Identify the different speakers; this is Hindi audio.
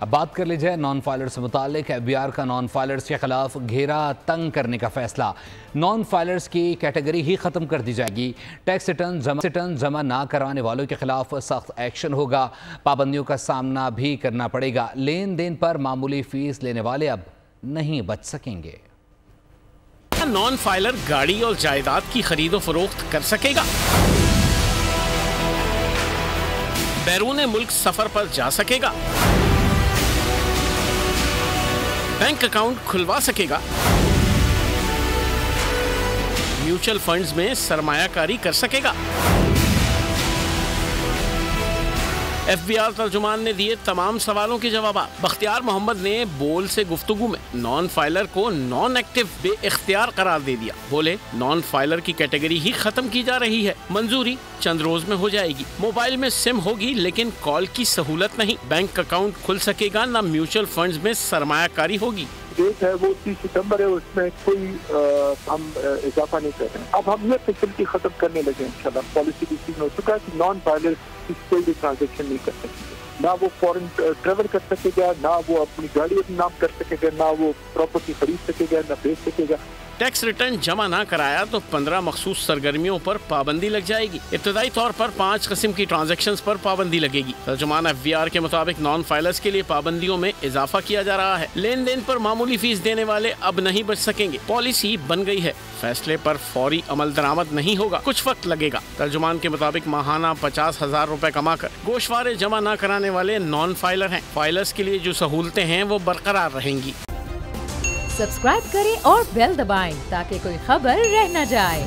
Speaker 1: अब बात कर लीजिए नॉन फाइलर्स से मुतालिक। FBR का नॉन फाइलर्स के खिलाफ घेरा तंग करने का फैसला। नॉन फाइलर्स की कैटेगरी ही ख़त्म कर दी जाएगी। टैक्स रिटर्न जमा ना करवाने वालों के खिलाफ सख्त एक्शन होगा। पाबंदियों का सामना भी करना पड़ेगा। लेन देन पर मामूली फीस लेने वाले अब नहीं बच सकेंगे।
Speaker 2: नॉन फाइलर गाड़ी और जायदाद की खरीदो फरोख्त कर सकेगा, बैरून मुल्क सफर पर जा सकेगा, बैंक अकाउंट खुलवा सकेगा, म्यूचुअल फंड्स में सरमायाकारी कर सकेगा। FBR तर्जुमान ने दिए तमाम सवालों के जवाब। बख्तियार मोहम्मद ने बोल से गुफ्तगू में नॉन फाइलर को नॉन एक्टिव बेइख्तियार करार दे दिया। बोले नॉन फाइलर की कैटेगरी ही खत्म की जा रही है, मंजूरी चंद रोज में हो जाएगी। मोबाइल में सिम होगी लेकिन कॉल की सहूलत नहीं। बैंक अकाउंट खुल सकेगा ना म्यूचुअल फंड्स में सरमायाकारी होगी।
Speaker 3: डेट है वो 30 सितंबर है, उसमें कोई हम इजाफा नहीं कर रहे हैं। अब हम ये फैसिलिटी खत्म करने लगे इंशाल्लाह। पॉलिसी डिसीजन हो चुका है कि नॉन फाइलर कोई भी ट्रांजेक्शन नहीं कर सकेंगे, ना वो फॉरेन ट्रेवल कर सकेगा, ना वो अपनी गाड़ी अपने नाम कर सकेगा, ना वो प्रॉपर्टी खरीद सकेगा, ना बेच सकेगा।
Speaker 2: टैक्स रिटर्न जमा ना कराया तो 15 मखसूस सरगर्मियों पर पाबंदी लग जाएगी। इब्तदाई तौर पर 5 किस्म की ट्रांजैक्शंस पर पाबंदी लगेगी। तर्जुमान FBR के मुताबिक नॉन फाइलर्स के लिए पाबंदियों में इजाफा किया जा रहा है। लेन देन पर मामूली फीस देने वाले अब नहीं बच सकेंगे। पॉलिसी बन गई है, फैसले पर फौरी अमल दरामद नहीं होगा, कुछ वक्त लगेगा। तर्जुमान के मुताबिक माहाना 50,000 रुपए कमा कर गोशवारे जमा न कराने वाले नॉन फाइलर हैं। फाइलर्स के लिए जो सहूलतें हैं वो बरकरार रहेंगी।
Speaker 4: सब्सक्राइब करें और बेल दबाएं ताकि कोई खबर रह न जाए।